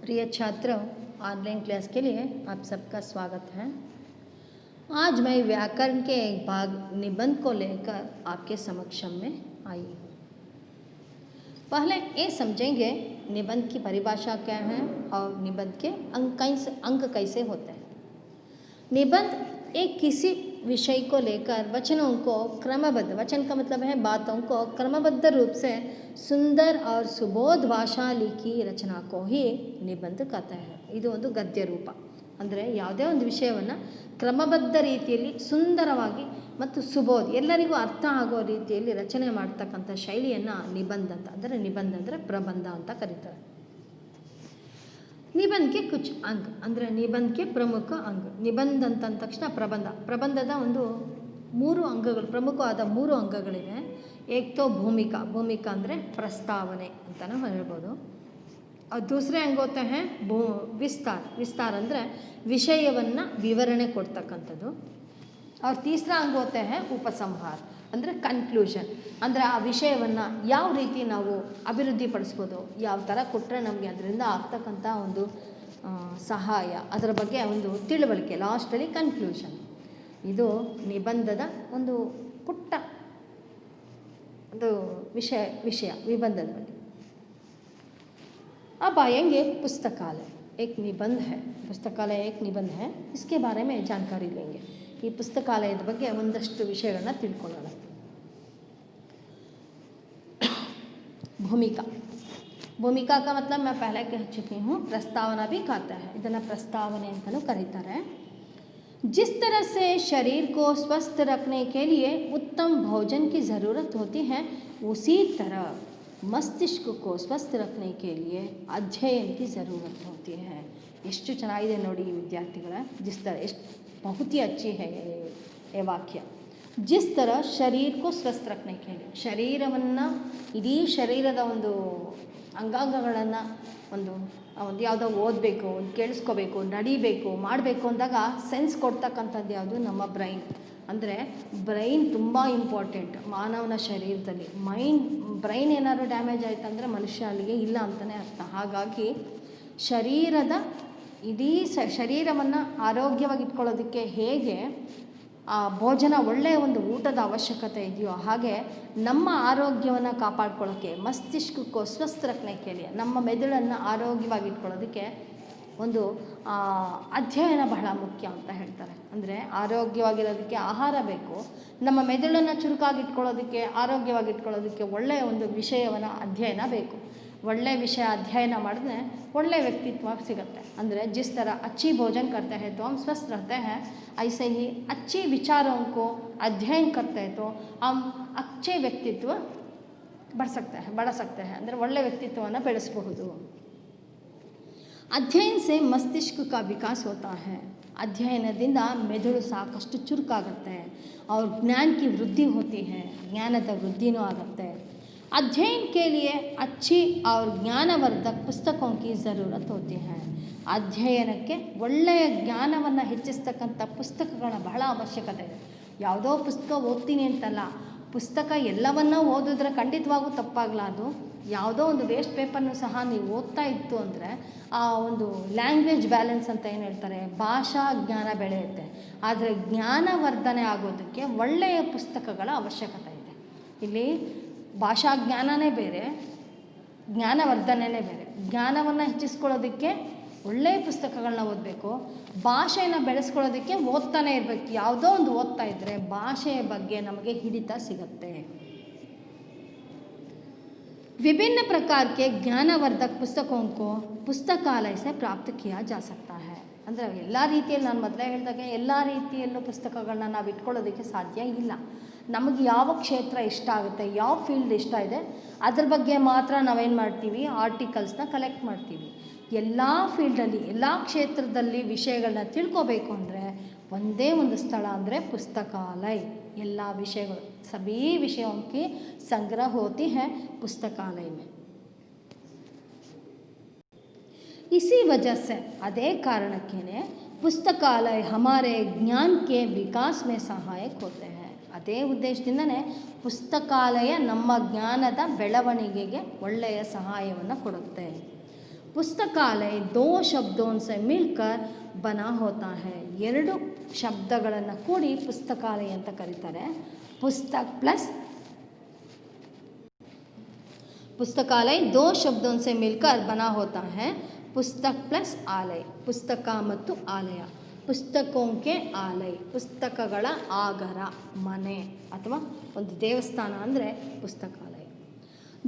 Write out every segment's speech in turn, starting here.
प्रिय छात्रों, online class के लिए आप सबका स्वागत है। आज मैं व्याकरण के एक भाग निबंध को लेकर आपके समक्ष में आई हूँ। पहले ये समझेंगे निबंध की परिभाषा क्या है और निबंध के अंक कैसे होते हैं। निबंध एक किसी विषय को लेकर वचनों को क्रमबद्ध, वचन का मतलब है बातों को क्रमबद्ध रूप से सुंदर और सुबोध भाषा लिखी रचना को ही निबंध कहते हैं। ಇದು ಒಂದು ಗದ್ಯ ರೂಪ ಅಂದರೆ ಯಾವುದೇ ಒಂದು ವಿಷಯವನ್ನು ಕ್ರಮಬದ್ಧ ರೀತಿಯಲ್ಲಿ ಸುಂದರವಾಗಿ ಮತ್ತು ಸುಬೋಧ ಎಲ್ಲರಿಗೂ ಅರ್ಥ ಆಗೋ ರೀತಿಯಲ್ಲಿ ರಚನೆ ಮಾಡ್ತಕ್ಕಂಥ ಶೈಲಿಯನ್ನು ನಿಬಂಧ ಅಂತ ಅಂದರೆ ಪ್ರಬಂಧ ಅಂತ ಕರೀತಾರೆ। निबंध के कुछ अंग ಅಂದರೆ निबंध के प्रमुख अंग निबंध ಅಂತ ತಕ್ಷಣ ಪ್ರಬಂಧದ ಒಂದು ಮೂರು ಅಂಗಗಳು ಪ್ರಮುಖವಾದ ಮೂರು ಅಂಗಗಳಿವೆ। ಏಕ್ತೋ ಭೂಮಿಕಾ ಅಂದರೆ ಪ್ರಸ್ತಾವನೆ ಅಂತಲೂ ಹೇಳ್ಬೋದು। और दूसरे अंग होते हैं विस्तार ಅಂದರೆ ವಿಷಯವನ್ನು ವಿವರಣೆ ಕೊಡ್ತಕ್ಕಂಥದ್ದು। और तीसरा अंग होते हैं उपसंहार ಅಂದರೆ ಕನ್ಕ್ಲೂಷನ್ ಅಂದರೆ ಆ ವಿಷಯವನ್ನು ಯಾವ ರೀತಿ ನಾವು ಅಭಿವೃದ್ಧಿಪಡಿಸ್ಬೋದು, ಯಾವ ಥರ ಕೊಟ್ಟರೆ ನಮಗೆ ಅದರಿಂದ ಆಗ್ತಕ್ಕಂಥ ಒಂದು ಸಹಾಯ, ಅದರ ಬಗ್ಗೆ ಒಂದು ತಿಳುವಳಿಕೆ, ಲಾಸ್ಟಲ್ಲಿ ಕನ್ಕ್ಲೂಷನ್। ಇದು ನಿಬಂಧದ ಒಂದು ಪುಟ್ಟ ಒಂದು ವಿಷಯ निबंधದ ಬಗ್ಗೆ। अब आएंगे पुस्तकालय। एक निबंध है, पुस्तकालय एक निबंध है, इसके बारे में जानकारी लेंगे। ಈ ಪುಸ್ತಕಾಲಯದ ಬಗ್ಗೆ ಒಂದಷ್ಟು ವಿಷಯಗಳನ್ನ ತಿಳ್ಕೊಳ್ಳೋಣ। भूमिका का मतलब मैं पहले कह चुकी हूँ, प्रस्तावना भी कहता है, ಇದನ್ನು ಪ್ರಸ್ತಾವನೆ ಅಂತಲೂ ಕರೀತಾರೆ। जिस तरह से शरीर को स्वस्थ रखने के लिए उत्तम भोजन की ज़रूरत होती है, उसी तरह मस्तिष्क को स्वस्थ रखने के लिए अध्ययन की ज़रूरत होती है। ಎಷ್ಟು ಚೆನ್ನಾಗಿದೆ ನೋಡಿ ವಿದ್ಯಾರ್ಥಿಗಳ, जिस तरह बहुत ही अच्छी है ये वाक्य। जिस तरह शरीर को स्वस्थ रखने के लिए ಶರೀರವನ್ನು ಇಡೀ ಶರೀರದ ಒಂದು ಅಂಗಾಂಗಗಳನ್ನು ಒಂದು ಯಾವುದೋ ಓದಬೇಕು, ಕೇಳಿಸ್ಕೋಬೇಕು, ನಡಿಬೇಕು, ಮಾಡಬೇಕು ಅಂದಾಗ ಸೆನ್ಸ್ ಕೊಡ್ತಕ್ಕಂಥದ್ದು ಯಾವುದು ನಮ್ಮ ಬ್ರೈನ್। ಅಂದರೆ ಬ್ರೈನ್ ತುಂಬ ಇಂಪಾರ್ಟೆಂಟ್ ಮಾನವನ ಶರೀರದಲ್ಲಿ। ಬ್ರೈನ್ ಏನಾದರೂ ಡ್ಯಾಮೇಜ್ ಆಯಿತು ಅಂದರೆ ಮನುಷ್ಯ ಅಲ್ಲಿಗೆ ಇಲ್ಲ ಅಂತಲೇ ಅರ್ಥ। ಹಾಗಾಗಿ ಶರೀರದ ಇಡೀ ಶರೀರವನ್ನು ಆರೋಗ್ಯವಾಗಿ ಇಟ್ಕೊಳ್ಳೋದಕ್ಕೆ ಹೇಗೆ ಆ ಭೋಜನ ಒಳ್ಳೆಯ ಒಂದು ಊಟದ ಅವಶ್ಯಕತೆ ಇದೆಯೋ, ಹಾಗೆ ನಮ್ಮ ಆರೋಗ್ಯವನ್ನು ಕಾಪಾಡ್ಕೊಳ್ಳೋಕ್ಕೆ ಮಸ್ತಿಷ್ಕಕ್ಕೂ ಸ್ವಸ್ಥ ರಖನೆ ಕೇಳಿ ನಮ್ಮ ಮೆದುಳನ್ನು ಆರೋಗ್ಯವಾಗಿ ಇಟ್ಕೊಳ್ಳೋದಕ್ಕೆ ಒಂದು ಅಧ್ಯಯನ ಬಹಳ ಮುಖ್ಯ ಅಂತ ಹೇಳ್ತಾರೆ। ಅಂದರೆ ಆರೋಗ್ಯವಾಗಿರೋದಕ್ಕೆ ಆಹಾರ ಬೇಕು, ನಮ್ಮ ಮೆದುಳನ್ನು ಚುರುಕಾಗಿಟ್ಕೊಳ್ಳೋದಕ್ಕೆ ಆರೋಗ್ಯವಾಗಿಟ್ಕೊಳ್ಳೋದಕ್ಕೆ ಒಳ್ಳೆಯ ಒಂದು ವಿಷಯವನ್ನು ಅಧ್ಯಯನ ಬೇಕು। ಒಳ್ಳೆಯ ವಿಷಯ ಅಧ್ಯಯನ ಮಾಡಿದ್ರೆ ಒಳ್ಳೆಯ ವ್ಯಕ್ತಿತ್ವ ಸಿಗುತ್ತೆ। ಅಂದರೆ जिस तरह अच्छी भोजन करते हैं तो हम स्वस्थ रहते हैं, ऐसे ही अच्छे विचारों को अध्ययन करते हैं तो हम अच्छे व्यक्तित्व बढ़ सकते हैं ಅಂದರೆ ಒಳ್ಳೆಯ ವ್ಯಕ್ತಿತ್ವವನ್ನು ಬೆಳೆಸಬಹುದು। अध्ययन से मस्तिष्क का विकास होता है, ಅಧ್ಯಯನದಿಂದ ಮೆದುಳು ಸಾಕಷ್ಟು ಚುರುಕಾಗುತ್ತೆ। और ज्ञान की वृद्धि होती है, ಜ್ಞಾನದ ವೃದ್ಧಿನೂ ಆಗುತ್ತೆ। अध्ययन के लिए अच्छी और ज्ञानवर्धक पुस्तकों की ज़रूरत होती है। ಅಧ್ಯಯನಕ್ಕೆ ಒಳ್ಳೆಯ ಜ್ಞಾನವನ್ನು ಹೆಚ್ಚಿಸ್ತಕ್ಕಂಥ ಪುಸ್ತಕಗಳ ಬಹಳ ಅವಶ್ಯಕತೆ ಇದೆ। ಯಾವುದೋ ಪುಸ್ತಕ ಓದ್ತೀನಿ ಅಂತಲ್ಲ, ಪುಸ್ತಕ ಎಲ್ಲವನ್ನೂ ಓದಿದ್ರೆ ಖಂಡಿತವಾಗೂ ತಪ್ಪಾಗಲಾರ್ದು। ಯಾವುದೋ ಒಂದು ವೇಸ್ಟ್ ಪೇಪರ್ನು ಸಹ ನೀವು ಓದ್ತಾ ಇತ್ತು ಅಂದರೆ ಆ ಒಂದು ಲ್ಯಾಂಗ್ವೇಜ್ ಬ್ಯಾಲೆನ್ಸ್ ಅಂತ ಏನು ಹೇಳ್ತಾರೆ, ಭಾಷಾ ಜ್ಞಾನ ಬೆಳೆಯುತ್ತೆ। ಆದರೆ ಜ್ಞಾನವರ್ಧನೆ ಆಗೋದಕ್ಕೆ ಒಳ್ಳೆಯ ಪುಸ್ತಕಗಳ ಅವಶ್ಯಕತೆ ಇದೆ। ಇಲ್ಲಿ ಭಾಷಾ ಜ್ಞಾನನೇ ಬೇರೆ, ಜ್ಞಾನವರ್ಧನೆಯೇ ಬೇರೆ। ಜ್ಞಾನವನ್ನು ಹೆಚ್ಚಿಸ್ಕೊಳ್ಳೋದಕ್ಕೆ ಒಳ್ಳೆಯ ಪುಸ್ತಕಗಳನ್ನ ಓದಬೇಕು, ಭಾಷೆಯನ್ನು ಬೆಳೆಸ್ಕೊಳ್ಳೋದಕ್ಕೆ ಓದ್ತಾನೆ ಇರಬೇಕು। ಯಾವುದೋ ಒಂದು ಓದ್ತಾ ಇದ್ದರೆ ಭಾಷೆಯ ಬಗ್ಗೆ ನಮಗೆ ಹಿಡಿತ ಸಿಗುತ್ತೆ। विभिन्न प्रकार के ज्ञानवर्धक पुस्तकों को पुस्तकालय से प्राप्त किया जा सकता है। ಅಂದರೆ ಎಲ್ಲ ರೀತಿಯಲ್ಲಿ ನಾನು ಮೊದಲೇ ಹೇಳಿದಾಗ ಎಲ್ಲ ರೀತಿಯಲ್ಲೂ ಪುಸ್ತಕಗಳನ್ನ ನಾವು ಇಟ್ಕೊಳ್ಳೋದಕ್ಕೆ ಸಾಧ್ಯ ಇಲ್ಲ। ನಮಗೆ ಯಾವ ಕ್ಷೇತ್ರ ಇಷ್ಟ ಆಗುತ್ತೆ, ಯಾವ ಫೀಲ್ಡ್ ಇಷ್ಟ ಇದೆ ಅದ್ರ ಬಗ್ಗೆ ಮಾತ್ರ ನಾವೇನು ಮಾಡ್ತೀವಿ, ಆರ್ಟಿಕಲ್ಸ್ನ ಕಲೆಕ್ಟ್ ಮಾಡ್ತೀವಿ। ಎಲ್ಲ ಫೀಲ್ಡಲ್ಲಿ ಎಲ್ಲ ಕ್ಷೇತ್ರದಲ್ಲಿ ವಿಷಯಗಳನ್ನ ತಿಳ್ಕೋಬೇಕು ಅಂದರೆ ಒಂದೇ ಒಂದು ಸ್ಥಳ ಅಂದರೆ पुस्तकालय। ಎಲ್ಲ ವಿಷಯಗಳು सभी विषयों की संग्रह होती है पुस्तकालय में। इसी वजह से अदे कारणक्के पुस्तकालय हमारे ज्ञान के विकास में सहायक होते हैं। ಅದೇ ಉದ್ದೇಶದಿಂದನೇ ಪುಸ್ತಕಾಲಯ ನಮ್ಮ ಜ್ಞಾನದ ಬೆಳವಣಿಗೆಗೆ ಒಳ್ಳೆಯ ಸಹಾಯವನ್ನು ಕೊಡುತ್ತೆ। पुस्तकालय 2 शब्दों से मिलकर बना होता है. 2 ಶಬ್ದಗಳನ್ನು ಕೂಡಿ ಪುಸ್ತಕಾಲಯ ಅಂತ ಕರೀತಾರೆ. पुस्तकालय 2 शब्दों से मिलकर बना होता है. पुस्तक प्लस आलय, पुस्तक ಮತ್ತು ಆಲಯ. ಪುಸ್ತಕೋಂಕೆ ಆಲಯ, ಪುಸ್ತಕಗಳ ಆಗರ, ಮನೆ ಅಥವಾ ಒಂದು ದೇವಸ್ಥಾನ ಅಂದರೆ ಪುಸ್ತಕಾಲಯ.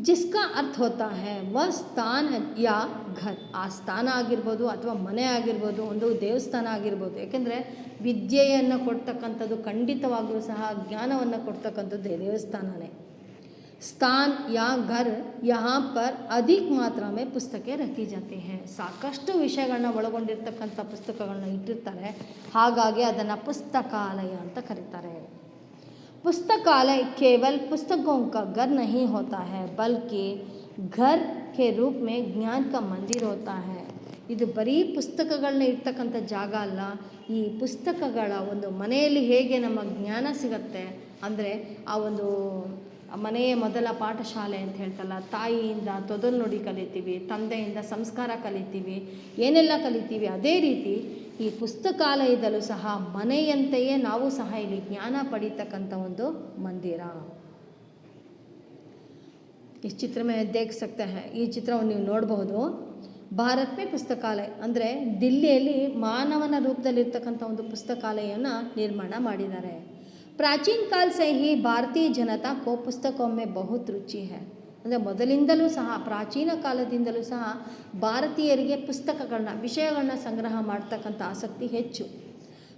जिसका अर्थ होता है वह स्थान या घर. ಆ ಸ್ಥಾನ ಆಗಿರ್ಬೋದು ಅಥವಾ ಮನೆ ಆಗಿರ್ಬೋದು, ಒಂದು ದೇವಸ್ಥಾನ ಆಗಿರ್ಬೋದು. ಏಕೆಂದರೆ ವಿದ್ಯೆಯನ್ನು ಕೊಡ್ತಕ್ಕಂಥದ್ದು ಖಂಡಿತವಾಗಲೂ ಸಹ ಜ್ಞಾನವನ್ನು ಕೊಡ್ತಕ್ಕಂಥದ್ದು ದೇವಸ್ಥಾನನೇ. स्थान या घर यहाँ पर अधिक मात्रा में पुस्तकें रखी जाती हैं. ಸಾಕಷ್ಟು ವಿಷಯಗಳನ್ನ ಒಳಗೊಂಡಿರ್ತಕ್ಕಂಥ ಪುಸ್ತಕಗಳನ್ನ ಇಟ್ಟಿರ್ತಾರೆ, ಹಾಗಾಗಿ ಅದನ್ನು ಪುಸ್ತಕಾಲಯ ಅಂತ ಕರೀತಾರೆ. पुस्तकालय केवल पुस्तकों का घर नहीं होता है बल्कि घर के रूप में ज्ञान का मंदिर होता है. ಇದು ಬರೀ ಪುಸ್ತಕಗಳನ್ನ ಇರ್ತಕ್ಕಂಥ ಜಾಗ ಅಲ್ಲ, ಈ ಪುಸ್ತಕಗಳ ಒಂದು ಮನೆಯಲ್ಲಿ ಹೇಗೆ ನಮ್ಮ ಜ್ಞಾನ ಸಿಗುತ್ತೆ ಅಂದರೆ ಆ ಒಂದು ಮನೆಯ ಮೊದಲ ಪಾಠಶಾಲೆ ಅಂತ ಹೇಳ್ತಲ್ಲ, ತಾಯಿಯಿಂದ ತೊದಲು ನುಡಿ ಕಲಿತೀವಿ, ತಂದೆಯಿಂದ ಸಂಸ್ಕಾರ ಕಲಿತೀವಿ, ಏನೆಲ್ಲ ಕಲಿತೀವಿ, ಅದೇ ರೀತಿ ಈ ಪುಸ್ತಕಾಲಯದಲ್ಲೂ ಸಹ ಮನೆಯಂತೆಯೇ ನಾವು ಸಹ ಇಲ್ಲಿ ಜ್ಞಾನ ಪಡೀತಕ್ಕಂಥ ಒಂದು ಮಂದಿರ. ಈ ಚಿತ್ರ ಮೇಲೆ ದೇಖ ಸಕ್ತೆ ಹೈ, ಈ ಚಿತ್ರವನ್ನು ನೀವು ನೋಡಬಹುದು. ಭಾರತ್ ಮೇ ಪುಸ್ತಕಾಲಯ ಅಂದರೆ ದಿಲ್ಲಿಯಲ್ಲಿ ಮಾನವನ ರೂಪದಲ್ಲಿರ್ತಕ್ಕಂಥ ಒಂದು ಪುಸ್ತಕಾಲಯವನ್ನು ನಿರ್ಮಾಣ ಮಾಡಿದ್ದಾರೆ. ಪ್ರಾಚೀನ ಕಾಲ ಸೇ ಹಿ ಭಾರತೀಯ ಜನತಾ ಕೋ ಪುಸ್ತಕೋं में बहुत रुचि है. ಅಂದರೆ ಮೊದಲಿಂದಲೂ ಸಹ, ಪ್ರಾಚೀನ ಕಾಲದಿಂದಲೂ ಸಹ ಭಾರತೀಯರಿಗೆ ಪುಸ್ತಕಗಳನ್ನ, ವಿಷಯಗಳನ್ನ ಸಂಗ್ರಹ ಮಾಡ್ತಕ್ಕಂಥ ಆಸಕ್ತಿ ಹೆಚ್ಚು.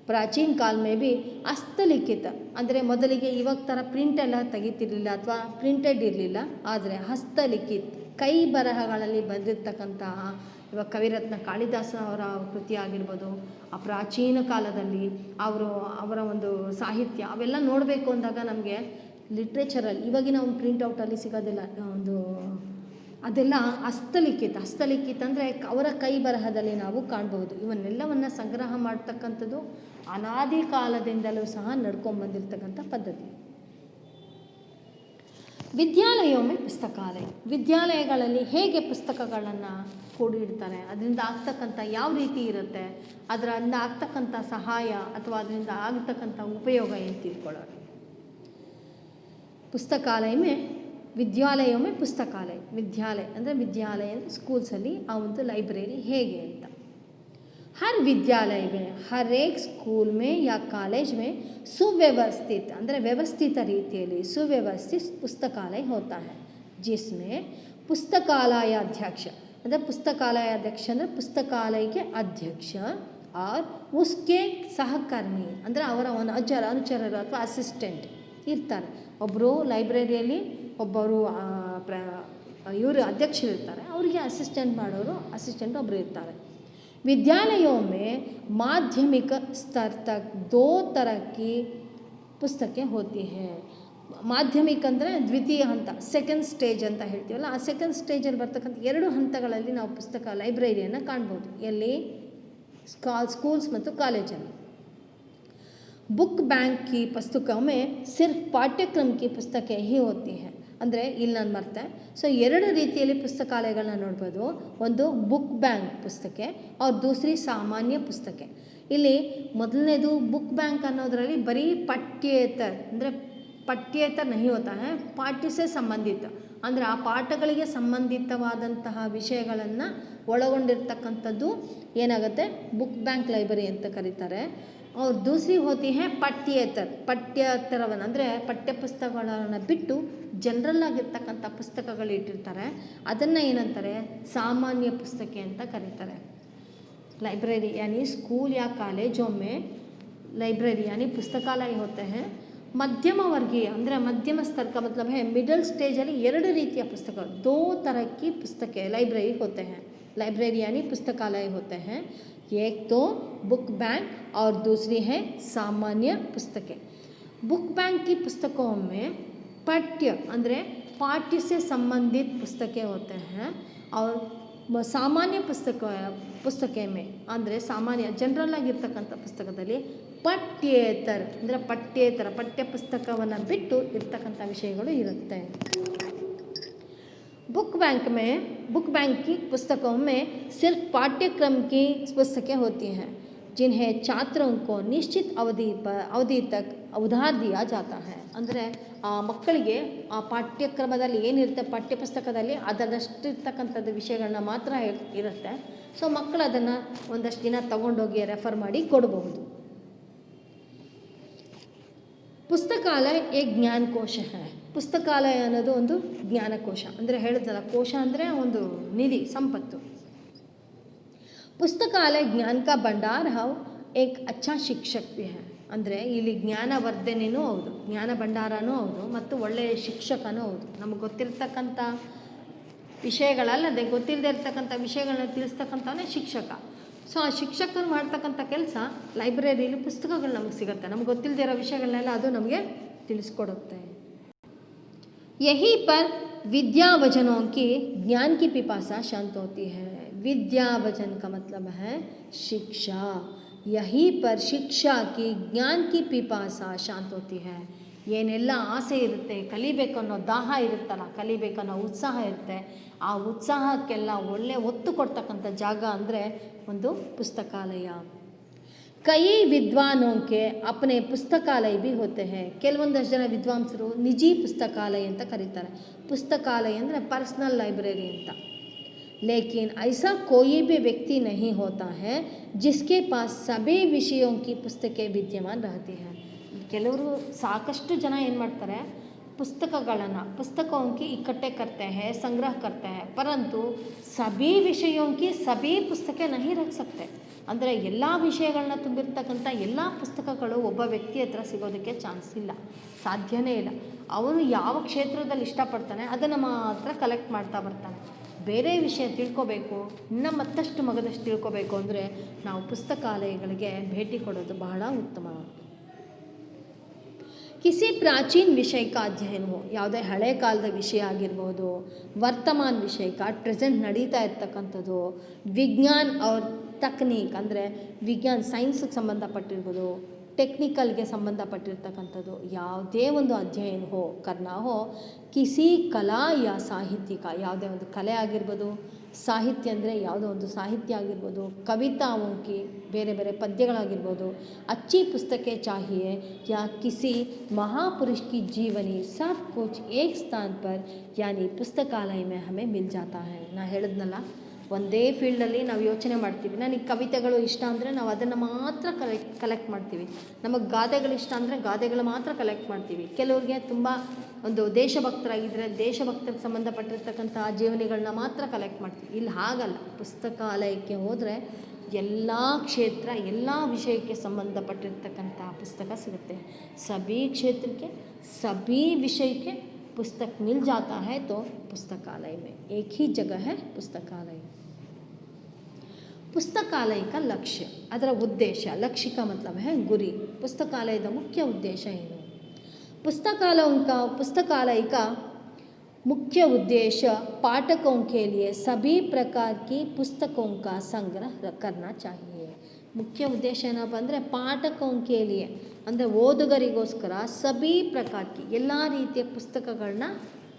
ಪ್ರಾಚೀನ ಕಾಲ ಮೇ ಬಿ ಹಸ್ತಲಿಖಿತ ಅಂದರೆ ಮೊದಲಿಗೆ ಇವಾಗ ಥರ ಪ್ರಿಂಟ್ ಎಲ್ಲ ತೆಗಿತಿರಲಿಲ್ಲ ಅಥವಾ ಪ್ರಿಂಟೆಡ್ ಇರಲಿಲ್ಲ, ಆದರೆ ಹಸ್ತಲಿಖಿತ ಕೈ ಬರಹಗಳಲ್ಲಿ ಬಂದಿರತಕ್ಕಂತಹ, ಇವಾಗ ಕವಿರತ್ನ ಕಾಳಿದಾಸ ಅವರ ಕೃತಿ ಆಗಿರ್ಬೋದು, ಆ ಪ್ರಾಚೀನ ಕಾಲದಲ್ಲಿ ಅವರ ಒಂದು ಸಾಹಿತ್ಯ ಅವೆಲ್ಲ ನೋಡಬೇಕು ಅಂದಾಗ ನಮಗೆ ಲಿಟ್ರೇಚರಲ್ಲಿ ಇವಾಗಿನ ಒಂದು ಪ್ರಿಂಟೌಟಲ್ಲಿ ಸಿಗೋದಿಲ್ಲ, ಒಂದು ಅದೆಲ್ಲ ಹಸ್ತಲಿಖಿತ ಅಂದರೆ ಅವರ ಕೈ ಬರಹದಲ್ಲಿ ನಾವು ಕಾಣಬಹುದು. ಇವನ್ನೆಲ್ಲವನ್ನು ಸಂಗ್ರಹ ಮಾಡ್ತಕ್ಕಂಥದ್ದು ಅನಾದಿ ಕಾಲದಿಂದಲೂ ಸಹ ನಡ್ಕೊಂಡ್ಬಂದಿರ್ತಕ್ಕಂಥ ಪದ್ಧತಿ. ವಿದ್ಯಾಲಯೊಮ್ಮೆ ಪುಸ್ತಕಾಲಯ, ವಿದ್ಯಾಲಯಗಳಲ್ಲಿ ಹೇಗೆ ಪುಸ್ತಕಗಳನ್ನು ಕೂಡಿಡ್ತಾರೆ, ಅದರಿಂದ ಆಗ್ತಕ್ಕಂಥ ಯಾವ ರೀತಿ ಇರುತ್ತೆ, ಅದರಿಂದ ಆಗ್ತಕ್ಕಂಥ ಸಹಾಯ ಅಥವಾ ಅದರಿಂದ ಆಗ್ತಕ್ಕಂಥ ಉಪಯೋಗ ಏನು ತಿಳ್ಕೊಳ್ಳೋಣ. पुस्तकालय में विद्यालयों में पुस्तकालय, विद्यालय ಅಂದರೆ विद्यालय ಅಂದರೆ ಸ್ಕೂಲ್ಸಲ್ಲಿ ಆ ಒಂದು ಲೈಬ್ರರಿ ಹೇಗೆ ಅಂತ. हर विद्यालय में, हर एक स्कूल में या कॉलेज में सुव्यवस्थित ಅಂದರೆ ವ್ಯವಸ್ಥಿತ ರೀತಿಯಲ್ಲಿ ಸುವ್ಯವಸ್ಥಿತ पुस्तकालय होता है, जिसमें पुस्तकालयाध्यक्ष ಅಂದರೆ पुस्तकालयाध्यक्ष ಅಂದರೆ पुस्तकालय के अध्यक्ष और उसके सहकर्मी ಅಂದರೆ ಅವರ ಒಂದು ಅನುಚರರು ಅಥವಾ ಅಸಿಸ್ಟೆಂಟ್ ಇರ್ತಾರೆ. ಒಬ್ಬರು ಲೈಬ್ರರಿಯಲ್ಲಿ ಒಬ್ಬರು ಇವರು ಅಧ್ಯಕ್ಷರಿರ್ತಾರೆ, ಅವರಿಗೆ ಅಸಿಸ್ಟೆಂಟ್ ಮಾಡೋರು ಒಬ್ಬರು ಇರ್ತಾರೆ. विद्यालयों में माध्यमिक स्तर तक 2 तरह की पुस्तकें होती हैं. ಮಾಧ್ಯಮಿಕ ಅಂದರೆ ದ್ವಿತೀಯ ಹಂತ, ಸೆಕೆಂಡ್ ಸ್ಟೇಜ್ ಅಂತ ಹೇಳ್ತೀವಲ್ಲ, ಆ ಸೆಕೆಂಡ್ ಸ್ಟೇಜಲ್ಲಿ ಬರ್ತಕ್ಕಂಥ 2 ಹಂತಗಳಲ್ಲಿ ನಾವು ಪುಸ್ತಕ ಲೈಬ್ರರಿಯನ್ನು ಕಾಣ್ಬೋದು. ಎಲ್ಲಿ? ಸ್ಕೂಲ್ಸ್ ಮತ್ತು ಕಾಲೇಜಲ್ಲಿ. बुक बैंक की पुस्तकों में सिर्फ पाठ्यक्रम की पुस्तकें ही होती हैं. ಅಂದರೆ ಇಲ್ಲಿ ನಾನು ಮರ್ತೆ, ಸೊ 2 ರೀತಿಯಲ್ಲಿ ಪುಸ್ತಕಾಲಯಗಳನ್ನ ನೋಡ್ಬೋದು. ಒಂದು ಬುಕ್ ಬ್ಯಾಂಕ್ ಪುಸ್ತಕೆ और दूसरी ಸಾಮಾನ್ಯ ಪುಸ್ತಕೆ. ಇಲ್ಲಿ ಮೊದಲನೇದು ಬುಕ್ ಬ್ಯಾಂಕ್ ಅನ್ನೋದರಲ್ಲಿ ಬರೀ ಪಠ್ಯೇತರ ಅಂದರೆ ಪಠ್ಯೇತರ नहीं होता है, पाठ्य से संबंधित ಅಂದರೆ ಆ ಪಾಠಗಳಿಗೆ ಸಂಬಂಧಿತವಾದಂತಹ ವಿಷಯಗಳನ್ನು ಒಳಗೊಂಡಿರ್ತಕ್ಕಂಥದ್ದು ಏನಾಗುತ್ತೆ, ಬುಕ್ ಬ್ಯಾಂಕ್ ಲೈಬ್ರರಿ ಅಂತ ಕರೀತಾರೆ. और दूसरी होती है ಪಠ್ಯೇತರವನ್ನು ಅಂದರೆ ಪಠ್ಯಪುಸ್ತಕಗಳನ್ನು ಬಿಟ್ಟು ಜನರಲ್ ಆಗಿರ್ತಕ್ಕಂಥ ಪುಸ್ತಕಗಳು ಇಟ್ಟಿರ್ತಾರೆ, ಅದನ್ನು ಏನಂತಾರೆ, ಸಾಮಾನ್ಯ ಪುಸ್ತಕೆ ಅಂತ ಕರೀತಾರೆ. लाइब्रेरी यानी स्कूल या कॉलेजों में लाइब्रेरी यानी पुस्तकालय होते हैं. मध्यम वर्गीय ಅಂದರೆ मध्यम स्तर का मतलब है मिडल स्टेजಲ್ಲಿ 2 ರೀತಿಯ ಪುಸ್ತಕಗಳು, 2 तरह की पुस्तकें लाइब्रेरी होते हैं. लाइब्रेरी यानी पुस्तकालय होते हैं. एक तो बुक बैंक और दूसरी है सामान्य पुस्तकें. बुक बैंक की पुस्तकों में पठ्य ಅಂದರೆ पाठ्य से संबंधित पुस्तकें होते हैं और ಸಾಮಾನ್ಯ ಪುಸ್ತಕೆ ಮೇ ಅಂದರೆ ಸಾಮಾನ್ಯ ಜನರಲ್ ಆಗಿರ್ತಕ್ಕಂಥ ಪುಸ್ತಕದಲ್ಲಿ ಪಠ್ಯೇತರ ಅಂದರೆ ಪಠ್ಯ ಪುಸ್ತಕವನ್ನು ಬಿಟ್ಟು ಇರ್ತಕ್ಕಂಥ ವಿಷಯಗಳು ಇರುತ್ತೆ. बुक बैंक की पुस्तकों में सिर्फ पाठ्यक्रम की पुस्तकें होती हैं जिन्हें छात्रों को निश्चित अवधि तक उधार दिया जाता है. ಅಂದರೆ ಮಕ್ಕಳಿಗೆ ಆ ಪಾಠ್ಯಕ್ರಮದಲ್ಲಿ ಏನಿರುತ್ತೆ ಪಠ್ಯಪುಸ್ತಕದಲ್ಲಿ ಅದರಷ್ಟಿರ್ತಕ್ಕಂಥದ್ದು ವಿಷಯಗಳನ್ನ ಮಾತ್ರ ಇರುತ್ತೆ. ಸೊ ಮಕ್ಕಳು ಅದನ್ನು ಒಂದಷ್ಟು ದಿನ ತಗೊಂಡೋಗಿ ರೆಫರ್ ಮಾಡಿ ಕೊಡಬಹುದು. ಪುಸ್ತಕಾಲಯ ಏಕ್ ಜ್ಞಾನಕೋಶ ಹೈ. ಪುಸ್ತಕಾಲಯ ಅನ್ನೋದು ಒಂದು ಜ್ಞಾನಕೋಶ. ಅಂದರೆ ಹೇಳಿದ್ನಲ್ಲ, ಕೋಶ ಅಂದರೆ ಒಂದು ನಿಧಿ, ಸಂಪತ್ತು. ಪುಸ್ತಕಾಲಯ ಜ್ಞಾನ ಕಾ ಭಂಡಾರ ಹೌ ಏಕ್ ಅಚ್ಚಾ ಶಿಕ್ಷಕ್ ಭಿ ಹೈ. ಅಂದರೆ ಇಲ್ಲಿ ಜ್ಞಾನವರ್ಧನೆಯೂ ಹೌದು, ಜ್ಞಾನ ಭಂಡಾರನೂ ಹೌದು, ಮತ್ತು ಒಳ್ಳೆಯ ಶಿಕ್ಷಕನೂ ಹೌದು. ನಮಗೆ ಗೊತ್ತಿರ್ತಕ್ಕಂಥ ವಿಷಯಗಳಲ್ಲದೆ ಗೊತ್ತಿಲ್ಲದೆ ಇರ್ತಕ್ಕಂಥ ವಿಷಯಗಳನ್ನ ತಿಳಿಸ್ತಕ್ಕಂಥವನೇ ಶಿಕ್ಷಕ. ಸೊ ಆ ಶಿಕ್ಷಕರು ಮಾಡ್ತಕ್ಕಂಥ ಕೆಲಸ ಲೈಬ್ರರಿಯಲ್ಲಿ ಪುಸ್ತಕಗಳು ನಮಗೆ ಸಿಗುತ್ತೆ. ನಮ್ಗೆ ಗೊತ್ತಿಲ್ಲದೆ ಇರೋ ವಿಷಯಗಳನ್ನೆಲ್ಲ ಅದು ನಮಗೆ ತಿಳಿಸ್ಕೊಡುತ್ತೆ. यहीं पर विद्यावजनों की ज्ञान की पिपासा शांत होती है. विद्यावजन का मतलब है शिक्षा. यहीं पर शिक्षा की ज्ञान की पिपासा शांत होती है. ಏನೆಲ್ಲ ಆಸೆ ಇರುತ್ತೆ, ಕಲಿಬೇಕು ಅನ್ನೋ ದಾಹ ಇರುತ್ತಲ್ಲ, ಕಲಿಬೇಕು ಅನ್ನೋ ಉತ್ಸಾಹ ಇರುತ್ತೆ, ಆ ಉತ್ಸಾಹಕ್ಕೆಲ್ಲ ಒಳ್ಳೆ ಒತ್ತು ಕೊಡ್ತಕ್ಕಂಥ ಜಾಗ ಅಂದರೆ ಒಂದು ಪುಸ್ತಕಾಲಯ. ಕೈ ವಿದ್ವಾನೋಂಕೆ ಅಪನೆ ಪುಸ್ತಕಾಲಯ ಭಿ ಹೋತೆ ಹೈ. ಕೆಲವೊಂದಷ್ಟು ಜನ ವಿದ್ವಾಂಸರು ನಿಜಿ ಪುಸ್ತಕಾಲಯ ಅಂತ ಕರೀತಾರೆ. ಪುಸ್ತಕಾಲಯ ಅಂದರೆ ಪರ್ಸನಲ್ ಲೈಬ್ರರಿ ಅಂತ. ಲೇಕಿನ್ ಐಸಾ ಕೋಯಿ ಭಿ ವ್ಯಕ್ತಿ ನಹೀ ಹೋತಾ ಹೈ ಜಿಸ್ಕೆ ಪಾಸ್ ಸಭಿ ವಿಷಯೋಂ ಕಿ ಪುಸ್ತಕೆ ವಿದ್ಯಮಾನ್ ರಹತಿ ಹೈ. ಕೆಲವರು ಸಾಕಷ್ಟು ಜನ ಏನು ಮಾಡ್ತಾರೆ, पुस्तकों की इकट्ठे करते हैं, संग्रह करते हैं, परंतु सभी विषयों की सभी पुस्तकें नहीं रख सकते. ಅಂದರೆ ಎಲ್ಲ ವಿಷಯಗಳನ್ನ ತುಂಬಿರ್ತಕ್ಕಂಥ ಎಲ್ಲ ಪುಸ್ತಕಗಳು ಒಬ್ಬ ವ್ಯಕ್ತಿ ಹತ್ರ ಸಿಗೋದಕ್ಕೆ ಚಾನ್ಸ್ ಇಲ್ಲ, ಸಾಧ್ಯನೇ ಇಲ್ಲ. ಅವನು ಯಾವ ಕ್ಷೇತ್ರದಲ್ಲಿ ಇಷ್ಟಪಡ್ತಾನೆ ಅದನ್ನು ಮಾತ್ರ ಕಲೆಕ್ಟ್ ಮಾಡ್ತಾ ಬರ್ತಾನೆ. ಬೇರೆ ವಿಷಯ ತಿಳ್ಕೋಬೇಕು, ಇನ್ನು ಮತ್ತಷ್ಟು ಮಗದಷ್ಟು ತಿಳ್ಕೋಬೇಕು ಅಂದರೆ ನಾವು ಪುಸ್ತಕಾಲಯಗಳಿಗೆ ಭೇಟಿ ಕೊಡೋದು ಬಹಳ ಉತ್ತಮ. ಕಿಸಿ ಪ್ರಾಚೀನ ವಿಷಯಕ ಅಧ್ಯಯನ ಹೋ, ಯಾವುದೇ ಹಳೆ ಕಾಲದ ವಿಷಯ ಆಗಿರ್ಬೋದು, ವರ್ತಮಾನ ವಿಷಯಕ ಪ್ರೆಸೆಂಟ್ ನಡೀತಾ ಇರ್ತಕ್ಕಂಥದ್ದು, ವಿಜ್ಞಾನ ಅವ್ರ ತಕ್ನೀಕ್ ಅಂದರೆ ವಿಜ್ಞಾನ ಸೈನ್ಸ್ಗೆ ಸಂಬಂಧಪಟ್ಟಿರ್ಬೋದು, ಟೆಕ್ನಿಕಲ್ಗೆ ಸಂಬಂಧಪಟ್ಟಿರ್ತಕ್ಕಂಥದ್ದು ಯಾವುದೇ ಒಂದು ಅಧ್ಯಯನ ಹೋ ಕರ್ನಾ ಹೋ, ಕಿಸಿ ಕಲಾ ಯಾ ಸಾಹಿತ್ಯಿಕ, ಯಾವುದೇ ಒಂದು ಕಲೆ ಆಗಿರ್ಬೋದು, ಸಾಹಿತ್ಯ ಅಂದರೆ ಯಾವುದೋ ಒಂದು ಸಾಹಿತ್ಯ ಆಗಿರ್ಬೋದು, ಕವಿತಾओं ಬೇರೆ ಬೇರೆ ಪದ್ಯಗಳಾಗಿರ್ಬೋದು, अच्छी पुस्तकें चाहिए या किसी महापुरुष की जीवनी, सब कुछ एक स्थान पर यानी पुस्तकालय में हमें मिल जाता है. ನಾ ಹೇಳಿದ್ನಲ್ಲ, ಒಂದೇ ಫೀಲ್ಡಲ್ಲಿ ನಾವು ಯೋಚನೆ ಮಾಡ್ತೀವಿ. ನನಗೆ ಕವಿತೆಗಳು ಇಷ್ಟ ಅಂದರೆ ನಾವು ಅದನ್ನು ಮಾತ್ರ ಕಲೆಕ್ಟ್ ಮಾಡ್ತೀವಿ. ನಮಗೆ ಗಾದೆಗಳು ಇಷ್ಟ ಅಂದರೆ ಗಾದೆಗಳು ಮಾತ್ರ ಕಲೆಕ್ಟ್ ಮಾಡ್ತೀವಿ. ಕೆಲವ್ರಿಗೆ ತುಂಬ ಒಂದು ದೇಶಭಕ್ತರಾಗಿದ್ದರೆ ದೇಶಭಕ್ತರಿಗೆ ಸಂಬಂಧಪಟ್ಟಿರ್ತಕ್ಕಂಥ ಜೀವನಿಗಳನ್ನ ಮಾತ್ರ ಕಲೆಕ್ಟ್ ಮಾಡ್ತೀವಿ. ಇಲ್ಲಿ ಹಾಗಲ್ಲ, ಪುಸ್ತಕಾಲಯಕ್ಕೆ ಹೋದರೆ ಎಲ್ಲ ಕ್ಷೇತ್ರ ಎಲ್ಲ ವಿಷಯಕ್ಕೆ ಸಂಬಂಧಪಟ್ಟಿರ್ತಕ್ಕಂಥ ಪುಸ್ತಕ ಸಿಗುತ್ತೆ. ಸಭಿ ಕ್ಷೇತ್ರಕ್ಕೆ सभी विषय के पुस्तक मिल जाता है. तो पुस्तकालय में एक ही जगह है पुस्तकालय. पुस्तकालय का लक्ष्य, ಅದರ ಉದ್ದೇಶ, लक्ष्य का मतलब है गुरी. पुस्तकालयದ ಮುಖ್ಯ ಉದ್ದೇಶ ಏನು? पुस्तकालय का मुख्य उद्देश्य पाठकों के लिए सभी प्रकार की पुस्तकों का संग्रह करना चाहिए. ಮುಖ್ಯ ಉದ್ದೇಶ ಏನಪ್ಪ ಅಂದರೆ ಪಾಠಕೋं के लिए ಅಂದರೆ ಓದುಗರಿಗೋಸ್ಕರ ಸಭಿ ಪ್ರಕಾರಕ್ಕೆ ಎಲ್ಲ ರೀತಿಯ ಪುಸ್ತಕಗಳನ್ನ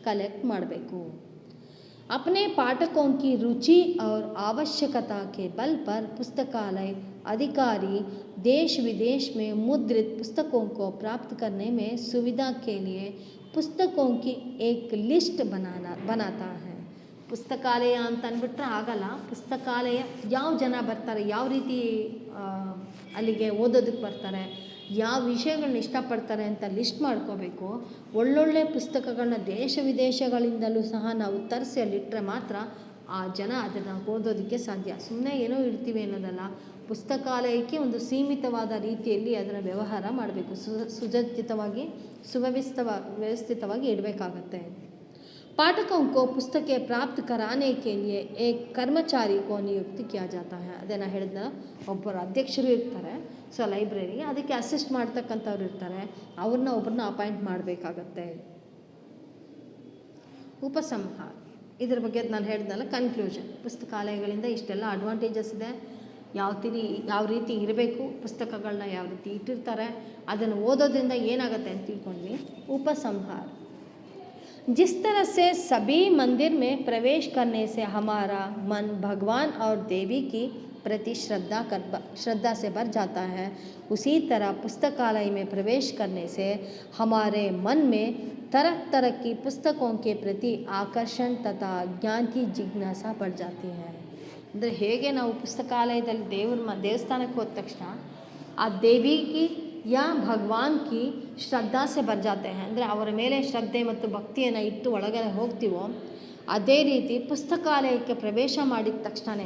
ಕಲೆಕ್ಟ್ ಮಾಡಬೇಕು. अपने पाठकों की रुचि और आवश्यकता के बल पर पुस्तकालय अधिकारी देश विदेश में मुद्रित पुस्तकों को प्राप्त करने में सुविधा के लिए पुस्तकों की एक लिस्ट बनाता है. ಪುಸ್ತಕಾಲಯ ಅಂತ ಅಂದ್ಬಿಟ್ರೆ ಆಗಲ್ಲ. ಪುಸ್ತಕಾಲಯ ಯಾವ ಜನ ಬರ್ತಾರೆ, ಯಾವ ರೀತಿ ಅಲ್ಲಿಗೆ ಓದೋದಕ್ಕೆ ಬರ್ತಾರೆ, ಯಾವ ವಿಷಯಗಳನ್ನ ಇಷ್ಟಪಡ್ತಾರೆ ಅಂತ ಲಿಸ್ಟ್ ಮಾಡ್ಕೋಬೇಕು. ಒಳ್ಳೊಳ್ಳೆ ಪುಸ್ತಕಗಳನ್ನ ದೇಶ ವಿದೇಶಗಳಿಂದಲೂ ಸಹ ನಾವು ತರಿಸಿ ಅಲ್ಲಿಟ್ಟರೆ ಮಾತ್ರ ಆ ಜನ ಅದನ್ನು ಓದೋದಕ್ಕೆ ಸಾಧ್ಯ. ಸುಮ್ಮನೆ ಏನೋ ಇಡ್ತೀವಿ ಅನ್ನೋದಲ್ಲ, ಪುಸ್ತಕಾಲಯಕ್ಕೆ ಒಂದು ಸೀಮಿತವಾದ ರೀತಿಯಲ್ಲಿ ಅದರ ವ್ಯವಹಾರ ಮಾಡಬೇಕು. ಸುಸಜ್ಜಿತವಾಗಿ ವ್ಯವಸ್ಥಿತವಾಗಿ ಇಡಬೇಕಾಗತ್ತೆ. पाठकों को पुस्तकें प्राप्त कराने के लिए एक कर्मचारी को नियुक्त किया जाता है. ಅದನ್ನು ಹೇಳಿದ್ನ ಒಬ್ಬರು ಅಧ್ಯಕ್ಷರು ಇರ್ತಾರೆ. ಸೊ ಲೈಬ್ರರಿಗೆ ಅದಕ್ಕೆ ಅಸಿಸ್ಟ್ ಮಾಡ್ತಕ್ಕಂಥವ್ರು ಇರ್ತಾರೆ, ಒಬ್ಬರನ್ನ ಅಪಾಯಿಂಟ್ ಮಾಡಬೇಕಾಗತ್ತೆ. ಉಪಸಂಹಾರ, ಇದ್ರ ಬಗ್ಗೆ ನಾನು ಹೇಳಿದ್ನಲ್ಲ ಕನ್ಕ್ಲೂಷನ್. ಪುಸ್ತಕಾಲಯಗಳಿಂದ ಇಷ್ಟೆಲ್ಲ ಅಡ್ವಾಂಟೇಜಸ್ ಇದೆ, ಯಾವ ರೀತಿ ಇರಬೇಕು, ಪುಸ್ತಕಗಳನ್ನ ಯಾವ ರೀತಿ ಇಟ್ಟಿರ್ತಾರೆ, ಅದನ್ನು ಓದೋದ್ರಿಂದ ಏನಾಗುತ್ತೆ ಅಂತ ತಿಳ್ಕೊಂಡ್ವಿ. ಉಪಸಂಹಾರ, जिस तरह से सभी मंदिर में प्रवेश करने से हमारा मन भगवान और देवी की प्रति श्रद्धा से भर जाता है, उसी तरह पुस्तकालय में प्रवेश करने से हमारे मन में तरह तरह की पुस्तकों के प्रति आकर्षण तथा ज्ञान की जिज्ञासा बढ़ जाती है। ಅಂದರೆ ಹೇಗೆ ನಾವು ಪುಸ್ತಕಾಲಯದಲ್ಲಿ ದೇವಸ್ಥಾನಕ್ಕೆ ಹೋದ ತಕ್ಷಣ ಆ ದೇವಿಗೆ या भगवान की श्रद्धा से भर जाते हैं, ಅಂದರೆ ಅವರ ಮೇಲೆ ಶ್ರದ್ಧೆ ಮತ್ತು ಭಕ್ತಿಯನ್ನು ಇಟ್ಟು ಒಳಗಡೆ ಹೋಗ್ತೀವೋ ಅದೇ ರೀತಿ ಪುಸ್ತಕಾಲಯಕ್ಕೆ ಪ್ರವೇಶ ಮಾಡಿದ ತಕ್ಷಣ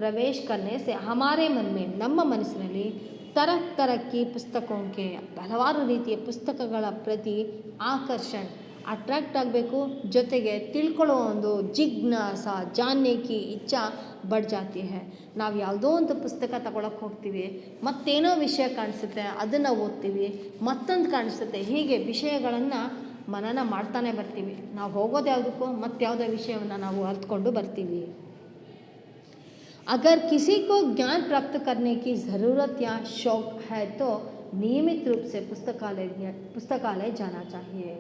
ಪ್ರವೇಶ करने से हमारे मन में ನಮ್ಮ ಮನಸ್ಸಿನಲ್ಲಿ तरह तरह की पुस्तकों के ಹಲವಾರು ರೀತಿಯ ಪುಸ್ತಕಗಳ ಪ್ರತಿ ಆಕರ್ಷಣ ಅಟ್ರಾಕ್ಟ್ ಆಗಬೇಕು, ಜೊತೆಗೆ ತಿಳ್ಕೊಳ್ಳೋ ಒಂದು ಜಿಜ್ಞಾಸ ಜಾನ್ನೆ ಕಿ ಇಚ್ಛಾ बढ़ जाती है। ನಾವು ಯಾವುದೋ ಒಂದು ಪುಸ್ತಕ ತಗೊಳಕ್ಕೆ ಹೋಗ್ತೀವಿ, ಮತ್ತೇನೋ ವಿಷಯ ಕಾಣಿಸುತ್ತೆ, ಅದನ್ನು ಓದ್ತೀವಿ, ಮತ್ತೊಂದು ಕಾಣಿಸುತ್ತೆ, ಹೀಗೆ ವಿಷಯಗಳನ್ನು ಮನನ ಮಾಡ್ತಾನೆ ಬರ್ತೀವಿ। ನಾವು ಹೋಗೋದು ಯಾವುದಕ್ಕೋ ಮತ್ತಾವುದೋ ವಿಷಯವನ್ನು ನಾವು ಅರ್ಥಕೊಂಡು ಬರ್ತೀವಿ। अगर किसी को ज्ञान प्राप्त करने की ज़रूरत या शौक़ है तो नियमित रूप से पुस्तकालय जाना चाहिए।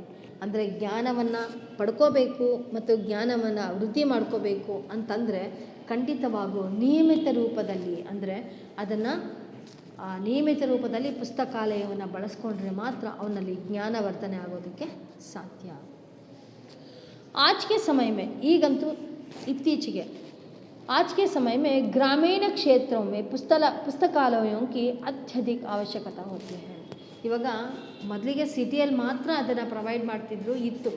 ಅಂದರೆ ಜ್ಞಾನವನ್ನು ಪಡ್ಕೋಬೇಕು ಮತ್ತು ಜ್ಞಾನವನ್ನು ವೃದ್ಧಿ ಮಾಡ್ಕೋಬೇಕು ಅಂತಂದರೆ ಖಂಡಿತವಾಗೂ ನಿಯಮಿತ ರೂಪದಲ್ಲಿ, ಅಂದರೆ ಅದನ್ನು ನಿಯಮಿತ ರೂಪದಲ್ಲಿ ಪುಸ್ತಕಾಲಯವನ್ನು ಬಳಸ್ಕೊಂಡ್ರೆ ಮಾತ್ರ ಅವನಲ್ಲಿ ಜ್ಞಾನವರ್ಧನೆ ಆಗೋದಕ್ಕೆ ಸಾಧ್ಯ। आज के समय में ಈಗಂತೂ ಇತ್ತೀಚೆಗೆ आज के समय में ग्रामीण क्षेत्रों में पुस्तकालयों की अत्यधिक आवश्यकता होती है। ಇವಾಗ ಮೊದಲಿಗೆ ಸಿಟಿಯಲ್ಲಿ ಮಾತ್ರ ಅದನ್ನು ಪ್ರೊವೈಡ್ ಮಾಡ್ತಿದ್ರು ಇತ್ತು,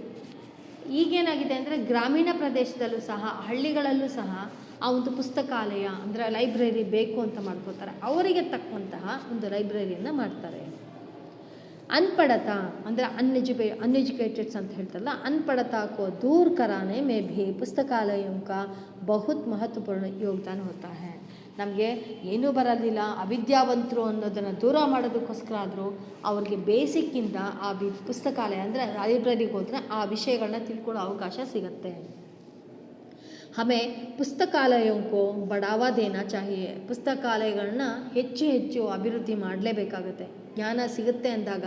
ಈಗೇನಾಗಿದೆ ಅಂದರೆ ಗ್ರಾಮೀಣ ಪ್ರದೇಶದಲ್ಲೂ ಸಹ ಹಳ್ಳಿಗಳಲ್ಲೂ ಸಹ ಆ ಒಂದು ಪುಸ್ತಕಾಲಯ ಅಂದರೆ ಲೈಬ್ರರಿ ಬೇಕು ಅಂತ ಮಾಡ್ಕೋತಾರೆ, ಅವರಿಗೆ ತಕ್ಕಂತಹ ಒಂದು ಲೈಬ್ರರಿಯನ್ನು ಮಾಡ್ತಾರೆ। अनपढ़ता ಅಂದರೆ अनएजुकेटेड्स ಅಂತ ಹೇಳ್ತಾರಲ್ಲ, अनपढ़ता को दूर कराने में भी पुस्तकालयों का बहुत महत्वपूर्ण योगदान होता है। ನಮಗೆ ಏನೂ ಬರೋದಿಲ್ಲ ಅವಿದ್ಯಾವಂತರು ಅನ್ನೋದನ್ನು ದೂರ ಮಾಡೋದಕ್ಕೋಸ್ಕರ ಆದರೂ ಅವ್ರಿಗೆ ಬೇಸಿಕ್ಕಿಂದ ಆ ಪುಸ್ತಕಾಲಯ ಅಂದರೆ ಲೈಬ್ರರಿಗೆ ಹೋದರೆ ಆ ವಿಷಯಗಳನ್ನ ತಿಳ್ಕೊಳ್ಳೋ ಅವಕಾಶ ಸಿಗುತ್ತೆ। हमें पुस्तकालयों को बढ़ावा देना चाहिए। ಪುಸ್ತಕಾಲಯಗಳನ್ನ ಹೆಚ್ಚು ಹೆಚ್ಚು ಅಭಿವೃದ್ಧಿ ಮಾಡಲೇಬೇಕಾಗುತ್ತೆ। ಜ್ಞಾನ ಸಿಗುತ್ತೆ ಅಂದಾಗ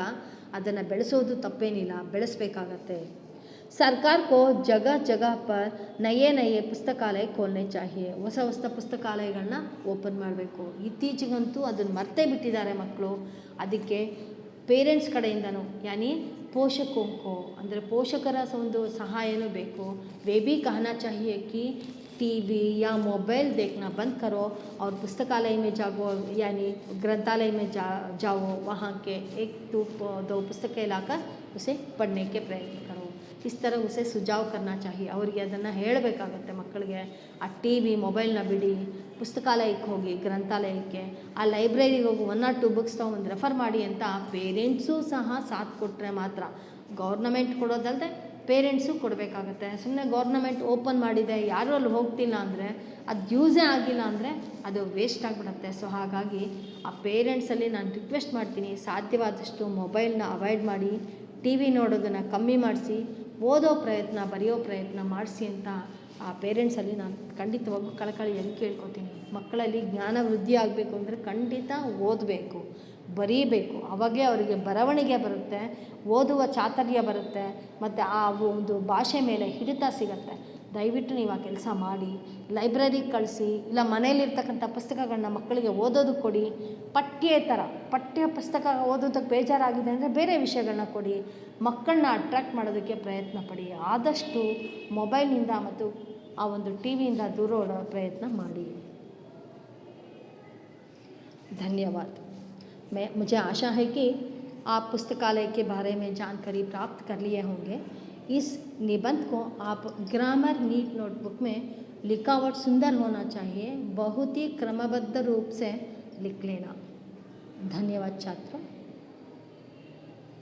ಅದನ್ನು ಬೆಳೆಸೋದು ತಪ್ಪೇನಿಲ್ಲ, ಬೆಳೆಸಬೇಕಾಗತ್ತೆ। सरकार को जगह जगह पर नए नए पुस्तकालय खोलने चाहिए। ಹೊಸ ಹೊಸ ಪುಸ್ತಕಾಲಯಗಳನ್ನ ಓಪನ್ ಮಾಡಬೇಕು। ಇತ್ತೀಚೆಗಂತೂ ಅದನ್ನು ಮರ್ತೇ ಬಿಟ್ಟಿದ್ದಾರೆ ಮಕ್ಕಳು, ಅದಕ್ಕೆ ಪೇರೆಂಟ್ಸ್ ಕಡೆಯಿಂದನೂ ಯಾನಿ ಪೋಷಕಂಕೋ ಅಂದರೆ ಪೋಷಕರ ಒಂದು ಸಹಾಯನೂ ಬೇಕು। वे भी कहना चाहिए कि टीवी या मोबाइल देखना बंद करो और पुस्तकालय में जाओ, यानी ग्रंथालय में जाओ, वहाँ के 1-2 पुस्तकें लाकर उसे पढ़ने के प्रयत्न करो। इस तरह उसे सुझाव करना चाहिए। ಅವರಿಗೆ ಅದನ್ನು ಹೇಳಬೇಕಾಗತ್ತೆ ಮಕ್ಕಳಿಗೆ, ಆ ಟಿ ವಿ ಮೊಬೈಲ್ನ ಬಿಡಿ, ಪುಸ್ತಕಾಲಯಕ್ಕೆ ಹೋಗಿ, ಗ್ರಂಥಾಲಯಕ್ಕೆ, ಆ ಲೈಬ್ರರಿಗೆ ಹೋಗಿ 1 or 2 ಬುಕ್ಸ್ ತೊಗೊಂಡು ರೆಫರ್ ಮಾಡಿ ಅಂತ ಪೇರೆಂಟ್ಸು ಸಹ ಸಾಥ್ ಕೊಟ್ಟರೆ ಮಾತ್ರ, ಗೌರ್ನಮೆಂಟ್ ಕೊಡೋದಲ್ಲದೆ ಪೇರೆಂಟ್ಸು ಕೊಡಬೇಕಾಗತ್ತೆ। ಸುಮ್ಮನೆ ಗೌರ್ನಮೆಂಟ್ ಓಪನ್ ಮಾಡಿದೆ ಯಾರೂ ಅಲ್ಲಿ ಹೋಗ್ತಿಲ್ಲ ಅಂದರೆ, ಅದು ಯೂಸೇ ಆಗಿಲ್ಲ ಅಂದರೆ ಅದು ವೇಸ್ಟ್ ಆಗಿಬಿಡುತ್ತೆ। ಸೊ ಹಾಗಾಗಿ ಆ ಪೇರೆಂಟ್ಸಲ್ಲಿ ನಾನು ರಿಕ್ವೆಸ್ಟ್ ಮಾಡ್ತೀನಿ, ಸಾಧ್ಯವಾದಷ್ಟು ಮೊಬೈಲ್ನ ಅವಾಯ್ಡ್ ಮಾಡಿ, ಟಿ ವಿ ನೋಡೋದನ್ನು ಕಮ್ಮಿ ಮಾಡಿಸಿ, ಓದೋ ಪ್ರಯತ್ನ ಬರೆಯೋ ಪ್ರಯತ್ನ ಮಾಡಿಸಿ ಅಂತ ಆ ಪೇರೆಂಟ್ಸಲ್ಲಿ ನಾನು ಖಂಡಿತವಾಗೂ ಕಳಕಳಿಯಾಗಿ ಕೇಳ್ಕೊತೀನಿ। ಮಕ್ಕಳಲ್ಲಿ ಜ್ಞಾನ ವೃದ್ಧಿ ಆಗಬೇಕು ಅಂದರೆ ಖಂಡಿತ ಓದಬೇಕು, ಬರೀಬೇಕು, ಅವಾಗೇ ಅವರಿಗೆ ಬರವಣಿಗೆ ಬರುತ್ತೆ, ಓದುವ ಚಾತುರ್ಯ ಬರುತ್ತೆ, ಮತ್ತು ಆ ಒಂದು ಭಾಷೆ ಮೇಲೆ ಹಿಡಿತ ಸಿಗುತ್ತೆ। ದಯವಿಟ್ಟು ನೀವು ಆ ಕೆಲಸ ಮಾಡಿ, ಲೈಬ್ರರಿಗೆ ಕಳಿಸಿ, ಇಲ್ಲ ಮನೆಯಲ್ಲಿರ್ತಕ್ಕಂಥ ಪುಸ್ತಕಗಳನ್ನ ಮಕ್ಕಳಿಗೆ ಓದೋದಕ್ಕೆ ಕೊಡಿ। ಪಠ್ಯ ಪುಸ್ತಕ ಓದೋದಕ್ಕೆ ಬೇಜಾರಾಗಿದೆ ಅಂದರೆ ಬೇರೆ ವಿಷಯಗಳನ್ನ ಕೊಡಿ, ಮಕ್ಕಳನ್ನ ಅಟ್ರ್ಯಾಕ್ಟ್ ಮಾಡೋದಕ್ಕೆ ಪ್ರಯತ್ನ ಪಡಿ। ಆದಷ್ಟು ಮೊಬೈಲ್ನಿಂದ ಮತ್ತು ಆ ಒಂದು ಟಿ ವಿಯಿಂದ ದೂರ ಓಡೋ ಪ್ರಯತ್ನ ಮಾಡಿ। धन्यवाद। मुझे आशा है कि आप पुस्तकालय के बारे में जानकारी प्राप्त कर लिए होंगे। इस निबंध को आप ग्रामर नीट नोटबुक में लिखावट सुंदर होना चाहिए, बहुत ही क्रमबद्ध रूप से लिख लेना। धन्यवाद छात्रों।